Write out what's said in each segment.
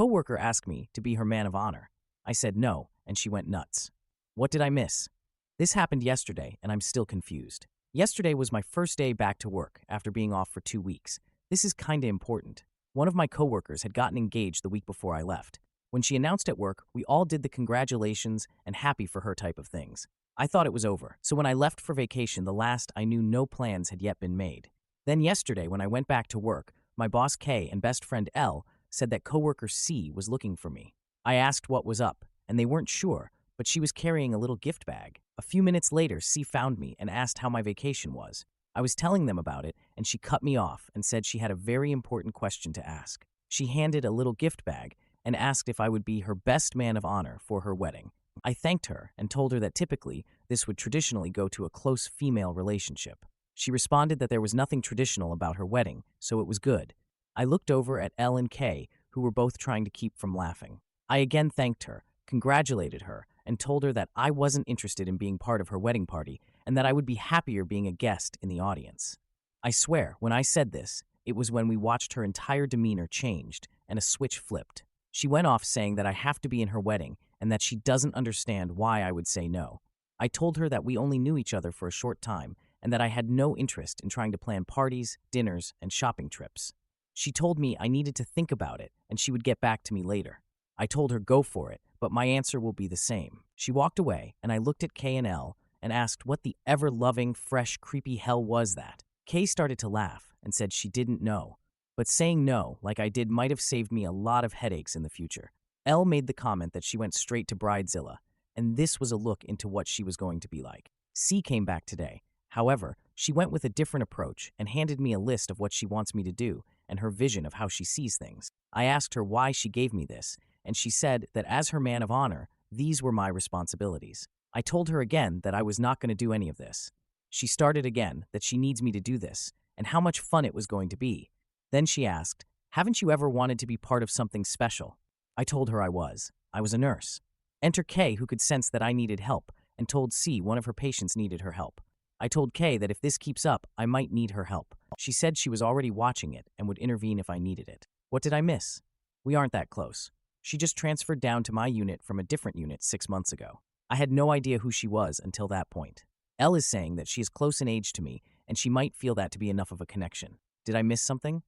coworker asked me to be her man of honor. I said no, and she went nuts. What did I miss? This happened yesterday, and I'm still confused. Yesterday was my first day back to work after being off for 2 weeks. This is kinda important. One of my coworkers had gotten engaged the week before I left. When she announced at work, we all did the congratulations and happy for her type of things. I thought it was over, so when I left for vacation the last I knew no plans had yet been made. Then yesterday when I went back to work, my boss K and best friend L said that coworker C was looking for me. I asked what was up, and they weren't sure, but she was carrying a little gift bag. A few minutes later, C found me and asked how my vacation was. I was telling them about it, and she cut me off and said she had a very important question to ask. She handed a little gift bag and asked if I would be her best man of honor for her wedding. I thanked her and told her that typically this would traditionally go to a close female relationship. She responded that there was nothing traditional about her wedding, so it was good. I looked over at L and K, who were both trying to keep from laughing. I again thanked her, congratulated her, and told her that I wasn't interested in being part of her wedding party and that I would be happier being a guest in the audience. I swear, when I said this, it was when we watched her entire demeanor changed and a switch flipped. She went off saying that I have to be in her wedding and that she doesn't understand why I would say no. I told her that we only knew each other for a short time and that I had no interest in trying to plan parties, dinners, and shopping trips. She told me I needed to think about it and she would get back to me later. I told her go for it, but my answer will be the same. She walked away and I looked at K and L and asked what the ever-loving, fresh, creepy hell was that. K started to laugh and said she didn't know, but saying no like I did might have saved me a lot of headaches in the future. L made the comment that she went straight to Bridezilla, and this was a look into what she was going to be like. C came back today. However, she went with a different approach and handed me a list of what she wants me to do and her vision of how she sees things. I asked her why she gave me this, and she said that as her man of honor, these were my responsibilities. I told her again that I was not going to do any of this. She started again that she needs me to do this and how much fun it was going to be. Then she asked, haven't you ever wanted to be part of something special? I told her I was. I was a nurse. Enter K, who could sense that I needed help, and told C one of her patients needed her help. I told K that if this keeps up, I might need her help. She said she was already watching it and would intervene if I needed it. What did I miss? We aren't that close. She just transferred down to my unit from a different unit 6 months ago. I had no idea who she was until that point. L is saying that she is close in age to me, and she might feel that to be enough of a connection. Did I miss something?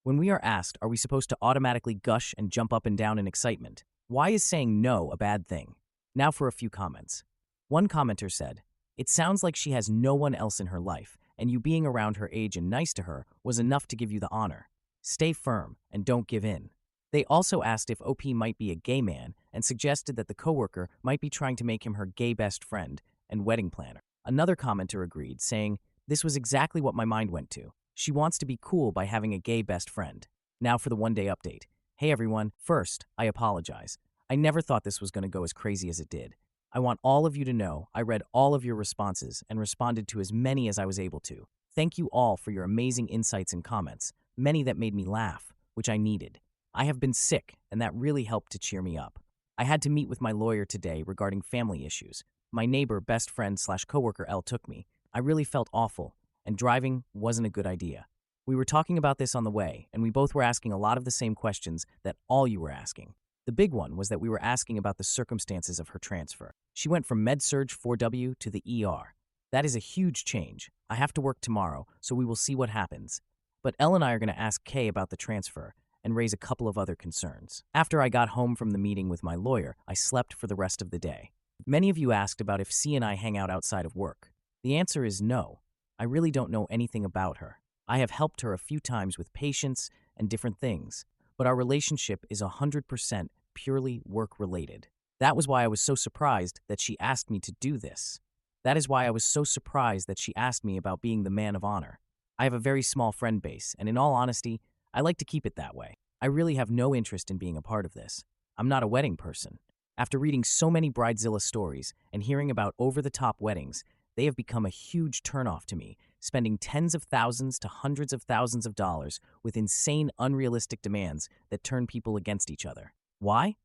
When we are asked, are we supposed to automatically gush and jump up and down in excitement? Why is saying no a bad thing? Now for a few comments. One commenter said, it sounds like she has no one else in her life, and you being around her age and nice to her was enough to give you the honor. Stay firm and don't give in. They also asked if OP might be a gay man and suggested that the coworker might be trying to make him her gay best friend and wedding planner. Another commenter agreed, saying, this was exactly what my mind went to. She wants to be cool by having a gay best friend. Now for the one-day update. Hey everyone, first, I apologize. I never thought this was going to go as crazy as it did. I want all of you to know I read all of your responses and responded to as many as I was able to. Thank you all for your amazing insights and comments, many that made me laugh, which I needed. I have been sick, and that really helped to cheer me up. I had to meet with my lawyer today regarding family issues. My neighbor, best friend / coworker L took me. I really felt awful, and driving wasn't a good idea. We were talking about this on the way, and we both were asking a lot of the same questions that all you were asking. The big one was that we were asking about the circumstances of her transfer. She went from Med-Surg 4W to the ER. That is a huge change. I have to work tomorrow, so we will see what happens. But Elle and I are going to ask Kay about the transfer and raise a couple of other concerns. After I got home from the meeting with my lawyer, I slept for the rest of the day. Many of you asked about if C and I hang out outside of work. The answer is no. I really don't know anything about her. I have helped her a few times with patients and different things, but our relationship is 100% purely work-related. That was why I was so surprised that she asked me to do this. That is why I was so surprised that she asked me about being the man of honor. I have a very small friend base, and in all honesty, I like to keep it that way. I really have no interest in being a part of this. I'm not a wedding person. After reading so many Bridezilla stories and hearing about over-the-top weddings, they have become a huge turnoff to me, spending tens of thousands to hundreds of thousands of dollars with insane, unrealistic demands that turn people against each other. Why?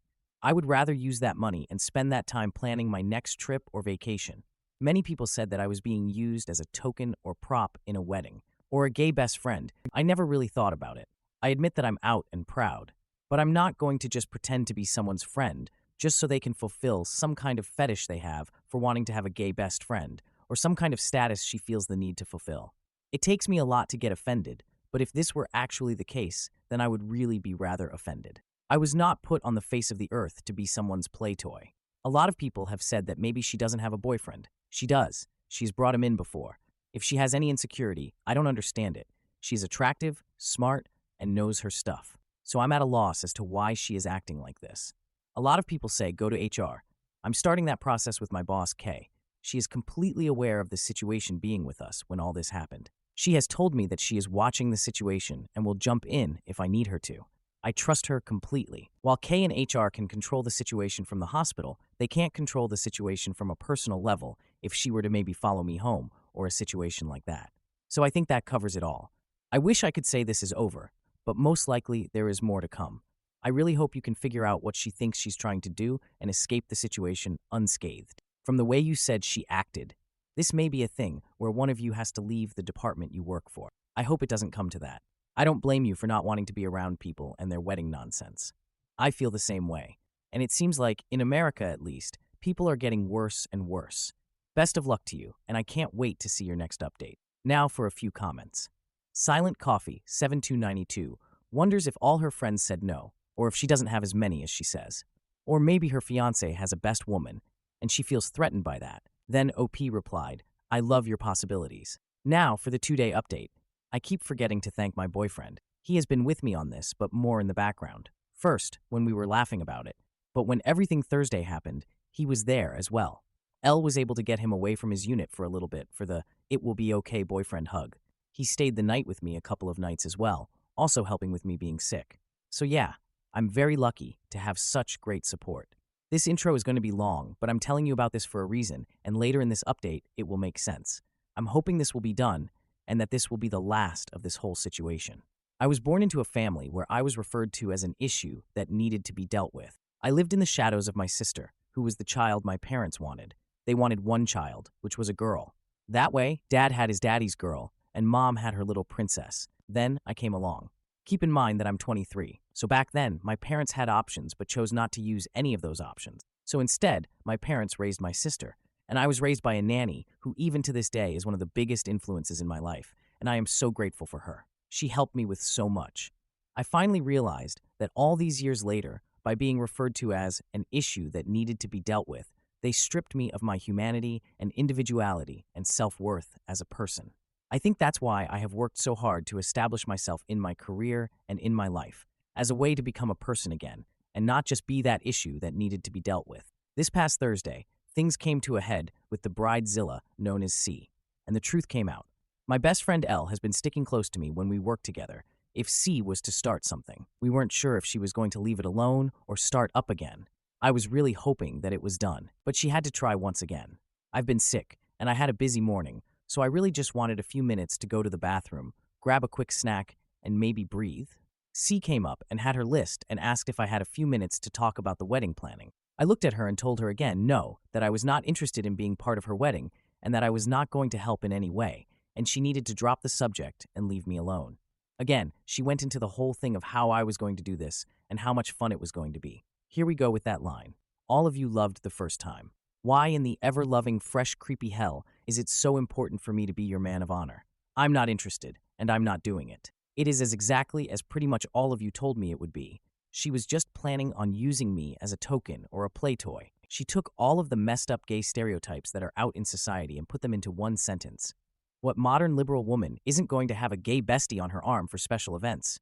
I would rather use that money and spend that time planning my next trip or vacation. Many people said that I was being used as a token or prop in a wedding, or a gay best friend. I never really thought about it. I admit that I'm out and proud. But I'm not going to just pretend to be someone's friend just so they can fulfill some kind of fetish they have for wanting to have a gay best friend, or some kind of status she feels the need to fulfill. It takes me a lot to get offended, but if this were actually the case, then I would really be rather offended. I was not put on the face of the earth to be someone's play toy. A lot of people have said that maybe she doesn't have a boyfriend. She does. She's brought him in before. If she has any insecurity, I don't understand it. She's attractive, smart, and knows her stuff. So I'm at a loss as to why she is acting like this. A lot of people say go to HR. I'm starting that process with my boss, Kay. She is completely aware of the situation being with us when all this happened. She has told me that she is watching the situation and will jump in if I need her to. I trust her completely. While Kay and HR can control the situation from the hospital, they can't control the situation from a personal level if she were to maybe follow me home or a situation like that. So I think that covers it all. I wish I could say this is over, but most likely there is more to come. I really hope you can figure out what she thinks she's trying to do and escape the situation unscathed. From the way you said she acted, this may be a thing where one of you has to leave the department you work for. I hope it doesn't come to that. I don't blame you for not wanting to be around people and their wedding nonsense. I feel the same way, and it seems like, in America at least, people are getting worse and worse. Best of luck to you, and I can't wait to see your next update. Now for a few comments. Silent Coffee 7292 wonders if all her friends said no, or if she doesn't have as many as she says. Or maybe her fiancé has a best woman, and she feels threatened by that. Then OP replied, I love your possibilities. Now for the 2-day update. I keep forgetting to thank my boyfriend. He has been with me on this, but more in the background. First, when we were laughing about it, but when everything Thursday happened, he was there as well. Elle was able to get him away from his unit for a little bit for the "it will be okay" boyfriend hug. He stayed the night with me a couple of nights as well, also helping with me being sick. So yeah, I'm very lucky to have such great support. This intro is going to be long, but I'm telling you about this for a reason, and later in this update, it will make sense. I'm hoping this will be done, and that this will be the last of this whole situation. I was born into a family where I was referred to as an issue that needed to be dealt with. I lived in the shadows of my sister, who was the child my parents wanted. They wanted one child, which was a girl. That way, Dad had his daddy's girl, and Mom had her little princess. Then I came along. Keep in mind that I'm 23, so back then, my parents had options but chose not to use any of those options. So instead, my parents raised my sister, and I was raised by a nanny who even to this day is one of the biggest influences in my life, and I am so grateful for her. She helped me with so much. I finally realized that all these years later, by being referred to as an issue that needed to be dealt with, they stripped me of my humanity and individuality and self-worth as a person. I think that's why I have worked so hard to establish myself in my career and in my life, as a way to become a person again, and not just be that issue that needed to be dealt with. This past Thursday, things came to a head with the bridezilla known as C, and the truth came out. My best friend Elle has been sticking close to me when we worked together. If C was to start something, we weren't sure if she was going to leave it alone or start up again. I was really hoping that it was done, but she had to try once again. I've been sick, and I had a busy morning, so I really just wanted a few minutes to go to the bathroom, grab a quick snack, and maybe breathe. C came up and had her list and asked if I had a few minutes to talk about the wedding planning. I looked at her and told her again no, that I was not interested in being part of her wedding and that I was not going to help in any way, and she needed to drop the subject and leave me alone. Again, she went into the whole thing of how I was going to do this and how much fun it was going to be. Here we go with that line. All of you loved the first time. Why in the ever-loving, fresh, creepy hell is it so important for me to be your man of honor? I'm not interested, and I'm not doing it. It is as exactly as pretty much all of you told me it would be. She was just planning on using me as a token or a play toy. She took all of the messed up gay stereotypes that are out in society and put them into one sentence. What modern liberal woman isn't going to have a gay bestie on her arm for special events?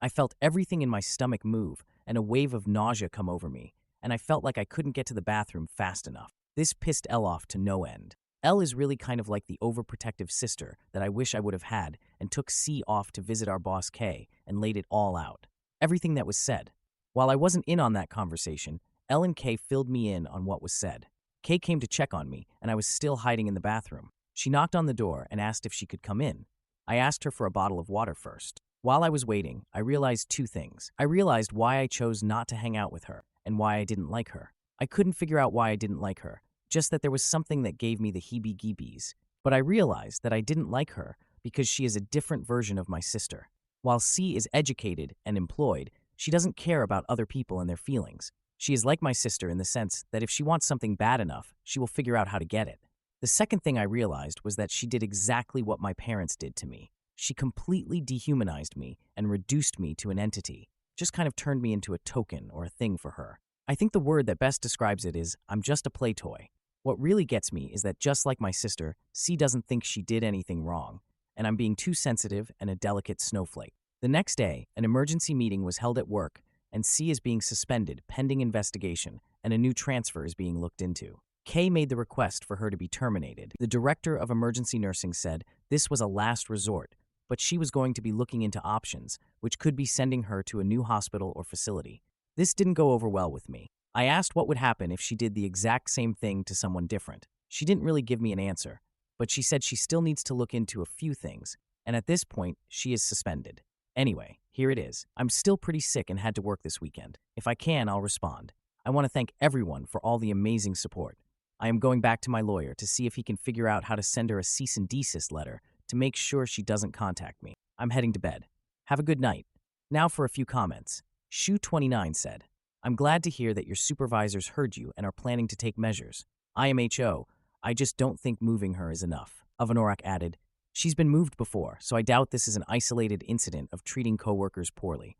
I felt everything in my stomach move and a wave of nausea come over me, and I felt like I couldn't get to the bathroom fast enough. This pissed Elle off to no end. Elle is really kind of like the overprotective sister that I wish I would have had and took C off to visit our boss Kay and laid it all out. Everything that was said. While I wasn't in on that conversation, Elle and Kay filled me in on what was said. Kay came to check on me, and I was still hiding in the bathroom. She knocked on the door and asked if she could come in. I asked her for a bottle of water first. While I was waiting, I realized two things. I realized why I chose not to hang out with her and why I didn't like her. I couldn't figure out why I didn't like her, just that there was something that gave me the heebie-jeebies. But I realized that I didn't like her because she is a different version of my sister. While C is educated and employed, She doesn't care about other people and their feelings. She is like my sister in the sense that if she wants something bad enough, she will figure out how to get it. The second thing I realized was that she did exactly what my parents did to me. She completely dehumanized me and reduced me to an entity, just kind of turned me into a token or a thing for her. I think the word that best describes it is, I'm just a play toy. What really gets me is that just like my sister, C doesn't think she did anything wrong, and I'm being too sensitive and a delicate snowflake. The next day, an emergency meeting was held at work, and C is being suspended pending investigation, and a new transfer is being looked into. K made the request for her to be terminated. The director of emergency nursing said this was a last resort, but she was going to be looking into options, which could be sending her to a new hospital or facility. This didn't go over well with me. I asked what would happen if she did the exact same thing to someone different. She didn't really give me an answer, but she said she still needs to look into a few things, and at this point, she is suspended. Anyway, here it is. I'm still pretty sick and had to work this weekend. If I can, I'll respond. I want to thank everyone for all the amazing support. I am going back to my lawyer to see if he can figure out how to send her a cease and desist letter to make sure she doesn't contact me. I'm heading to bed. Have a good night. Now for a few comments. Shu29 said, I'm glad to hear that your supervisors heard you and are planning to take measures. IMHO, I just don't think moving her is enough. Avanorak added, she's been moved before, so I doubt this is an isolated incident of treating coworkers poorly.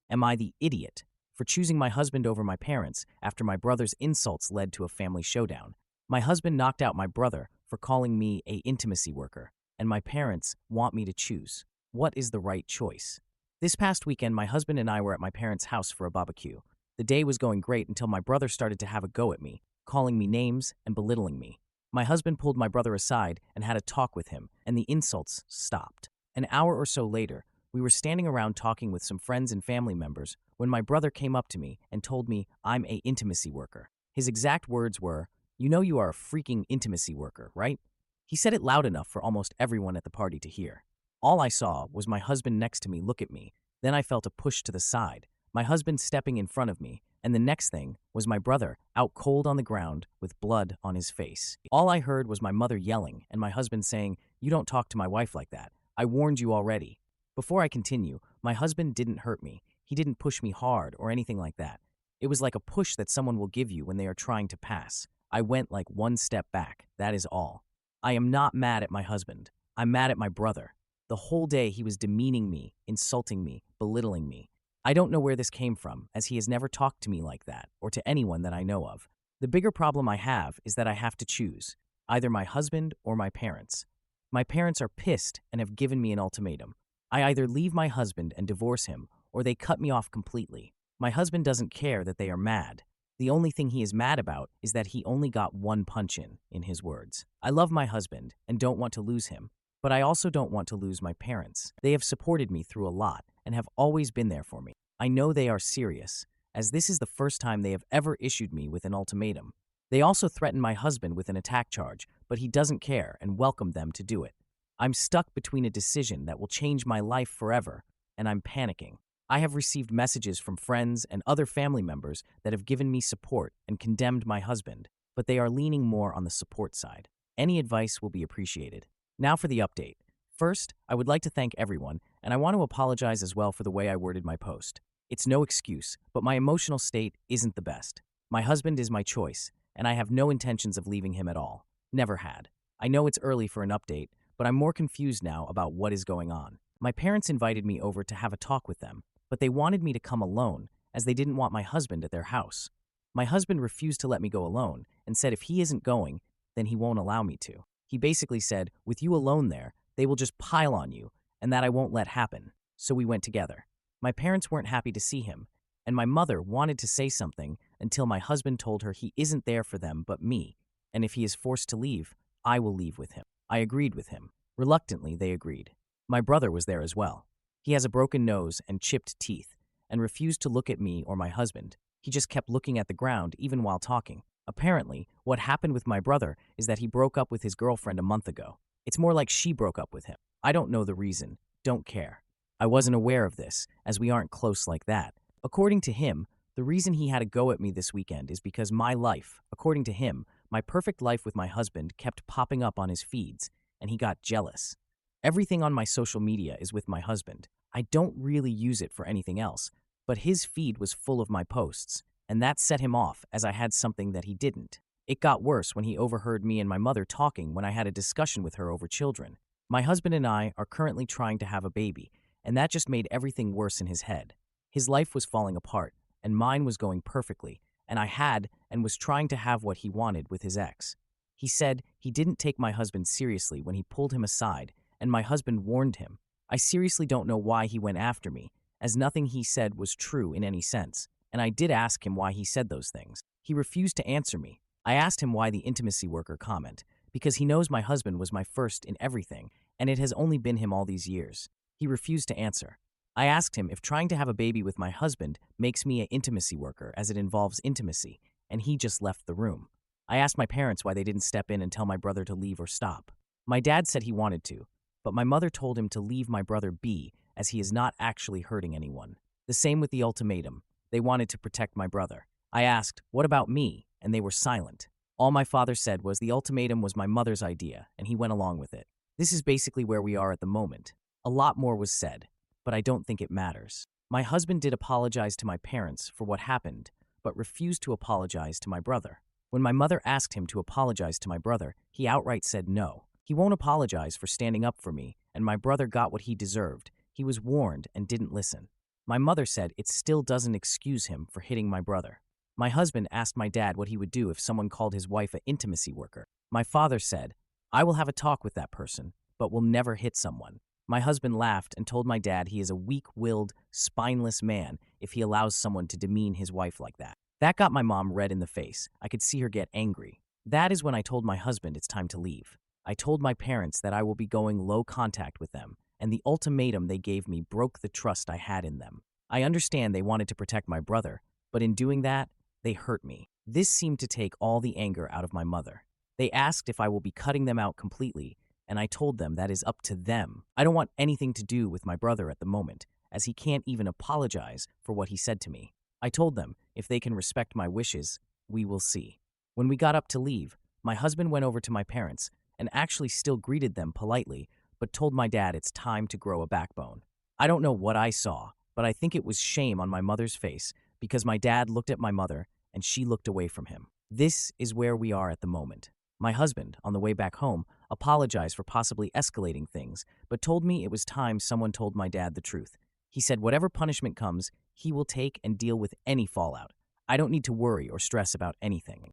Am I the idiot for choosing my husband over my parents after my brother's insults led to a family showdown? My husband knocked out my brother for calling me a intimacy worker, and my parents want me to choose. What is the right choice? This past weekend, my husband and I were at my parents' house for a barbecue. The day was going great until my brother started to have a go at me, calling me names and belittling me. My husband pulled my brother aside and had a talk with him, and the insults stopped. An hour or so later, we were standing around talking with some friends and family members when my brother came up to me and told me I'm a intimacy worker. His exact words were, "You know you are a freaking intimacy worker, right?" He said it loud enough for almost everyone at the party to hear. All I saw was my husband next to me look at me. Then I felt a push to the side, my husband stepping in front of me, and the next thing was my brother out cold on the ground with blood on his face. All I heard was my mother yelling and my husband saying, "You don't talk to my wife like that. I warned you already." Before I continue, my husband didn't hurt me. He didn't push me hard or anything like that. It was like a push that someone will give you when they are trying to pass. I went like one step back, that is all. I am not mad at my husband. I'm mad at my brother. The whole day he was demeaning me, insulting me, belittling me. I don't know where this came from, as he has never talked to me like that, or to anyone that I know of. The bigger problem I have is that I have to choose, either my husband or my parents. My parents are pissed and have given me an ultimatum. I either leave my husband and divorce him, or they cut me off completely. My husband doesn't care that they are mad. The only thing he is mad about is that he only got one punch in his words. I love my husband and don't want to lose him, but I also don't want to lose my parents. They have supported me through a lot and have always been there for me. I know they are serious, as this is the first time they have ever issued me with an ultimatum. They also threatened my husband with an attack charge, but he doesn't care and welcomed them to do it. I'm stuck between a decision that will change my life forever, and I'm panicking. I have received messages from friends and other family members that have given me support and condemned my husband, but they are leaning more on the support side. Any advice will be appreciated. Now for the update. First, I would like to thank everyone, and I want to apologize as well for the way I worded my post. It's no excuse, but my emotional state isn't the best. My husband is my choice, and I have no intentions of leaving him at all. Never had. I know it's early for an update, but I'm more confused now about what is going on. My parents invited me over to have a talk with them, but they wanted me to come alone, as they didn't want my husband at their house. My husband refused to let me go alone, and said if he isn't going, then he won't allow me to. He basically said, with you alone there, they will just pile on you, and that I won't let happen. So we went together. My parents weren't happy to see him, and my mother wanted to say something until my husband told her he isn't there for them but me, and if he is forced to leave, I will leave with him. I agreed with him. Reluctantly, they agreed. My brother was there as well. He has a broken nose and chipped teeth, and refused to look at me or my husband. He just kept looking at the ground even while talking. Apparently, what happened with my brother is that he broke up with his girlfriend a month ago. It's more like she broke up with him. I don't know the reason. Don't care. I wasn't aware of this, as we aren't close like that. According to him, the reason he had a go at me this weekend is because my life, according to him, my perfect life with my husband kept popping up on his feeds, and he got jealous. Everything on my social media is with my husband. I don't really use it for anything else, but his feed was full of my posts, and that set him off as I had something that he didn't. It got worse when he overheard me and my mother talking when I had a discussion with her over children. My husband and I are currently trying to have a baby, and that just made everything worse in his head. His life was falling apart, and mine was going perfectly, and I had and was trying to have what he wanted with his ex. He said he didn't take my husband seriously when he pulled him aside, and my husband warned him. I seriously don't know why he went after me, as nothing he said was true in any sense, and I did ask him why he said those things. He refused to answer me. I asked him why the intimacy worker comment, because he knows my husband was my first in everything, and it has only been him all these years. He refused to answer. I asked him if trying to have a baby with my husband makes me an intimacy worker as it involves intimacy, and he just left the room. I asked my parents why they didn't step in and tell my brother to leave or stop. My dad said he wanted to, but my mother told him to leave my brother be as he is not actually hurting anyone. The same with the ultimatum. They wanted to protect my brother. I asked, "What about me?" and they were silent. All my father said was the ultimatum was my mother's idea, and he went along with it. This is basically where we are at the moment. A lot more was said, but I don't think it matters. My husband did apologize to my parents for what happened, but refused to apologize to my brother. When my mother asked him to apologize to my brother, he outright said no. He won't apologize for standing up for me, and my brother got what he deserved. He was warned and didn't listen. My mother said it still doesn't excuse him for hitting my brother. My husband asked my dad what he would do if someone called his wife an intimacy worker. My father said, "I will have a talk with that person, but will never hit someone." My husband laughed and told my dad he is a weak-willed, spineless man if he allows someone to demean his wife like that. That got my mom red in the face. I could see her get angry. That is when I told my husband it's time to leave. I told my parents that I will be going low contact with them, and the ultimatum they gave me broke the trust I had in them. I understand they wanted to protect my brother, but in doing that, they hurt me. This seemed to take all the anger out of my mother. They asked if I will be cutting them out completely, and I told them that is up to them. I don't want anything to do with my brother at the moment, as he can't even apologize for what he said to me. I told them if they can respect my wishes, we will see. When we got up to leave, my husband went over to my parents and actually still greeted them politely, but told my dad it's time to grow a backbone. I don't know what I saw, but I think it was shame on my mother's face because my dad looked at my mother and she looked away from him. This is where we are at the moment. My husband, on the way back home, apologized for possibly escalating things, but told me it was time someone told my dad the truth. He said whatever punishment comes, he will take and deal with any fallout. I don't need to worry or stress about anything.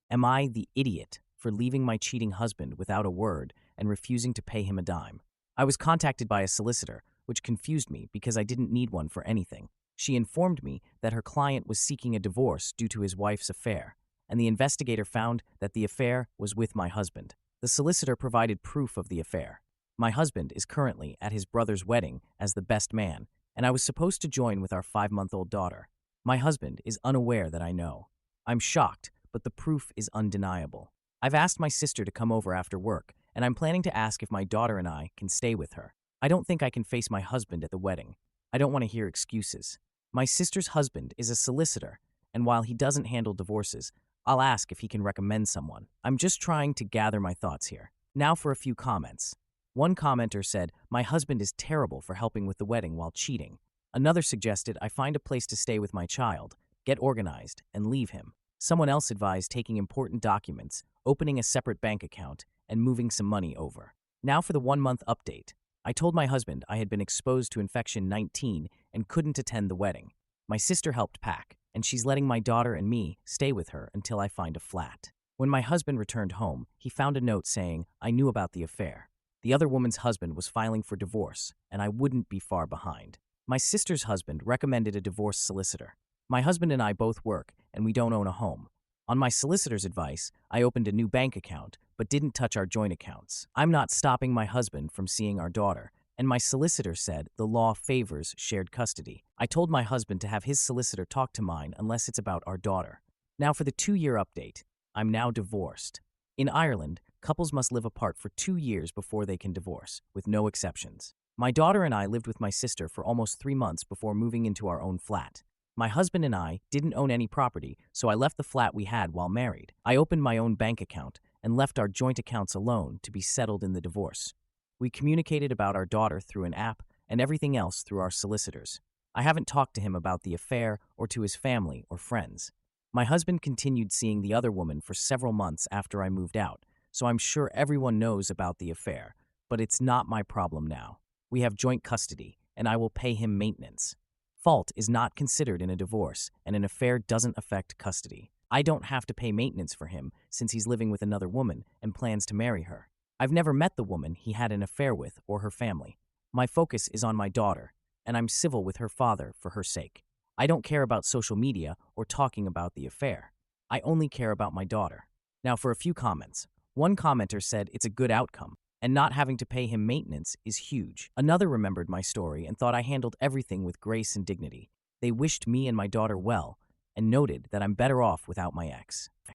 Am I the idiot for leaving my cheating husband without a word and refusing to pay him a dime? I was contacted by a solicitor, which confused me because I didn't need one for anything. She informed me that her client was seeking a divorce due to his wife's affair, and the investigator found that the affair was with my husband. The solicitor provided proof of the affair. My husband is currently at his brother's wedding as the best man, and I was supposed to join with our 5-month-old daughter. My husband is unaware that I know. I'm shocked, but the proof is undeniable. I've asked my sister to come over after work, and I'm planning to ask if my daughter and I can stay with her. I don't think I can face my husband at the wedding. I don't want to hear excuses. My sister's husband is a solicitor, and while he doesn't handle divorces, I'll ask if he can recommend someone. I'm just trying to gather my thoughts here. Now for a few comments. One commenter said, "My husband is terrible for helping with the wedding while cheating." Another suggested I find a place to stay with my child, get organized, and leave him. Someone else advised taking important documents, opening a separate bank account, and moving some money over. Now for the 1-month update. I told my husband I had been exposed to infection 19 and couldn't attend the wedding. My sister helped pack, and she's letting my daughter and me stay with her until I find a flat. When my husband returned home, he found a note saying I knew about the affair. The other woman's husband was filing for divorce, and I wouldn't be far behind. My sister's husband recommended a divorce solicitor. My husband and I both work, and we don't own a home. On my solicitor's advice, I opened a new bank account, but didn't touch our joint accounts. I'm not stopping my husband from seeing our daughter, and my solicitor said the law favors shared custody. I told my husband to have his solicitor talk to mine unless it's about our daughter. Now for the 2-year update. I'm now divorced. In Ireland, couples must live apart for 2 years before they can divorce, with no exceptions. My daughter and I lived with my sister for almost 3 months before moving into our own flat. My husband and I didn't own any property, so I left the flat we had while married. I opened my own bank account and left our joint accounts alone to be settled in the divorce. We communicated about our daughter through an app and everything else through our solicitors. I haven't talked to him about the affair or to his family or friends. My husband continued seeing the other woman for several months after I moved out, so I'm sure everyone knows about the affair, but it's not my problem now. We have joint custody, and I will pay him maintenance. Fault is not considered in a divorce, and an affair doesn't affect custody. I don't have to pay maintenance for him since he's living with another woman and plans to marry her. I've never met the woman he had an affair with or her family. My focus is on my daughter, and I'm civil with her father for her sake. I don't care about social media or talking about the affair. I only care about my daughter. Now for a few comments. One commenter said it's a good outcome, and not having to pay him maintenance is huge. Another remembered my story and thought I handled everything with grace and dignity. They wished me and my daughter well, and noted that I'm better off without my ex.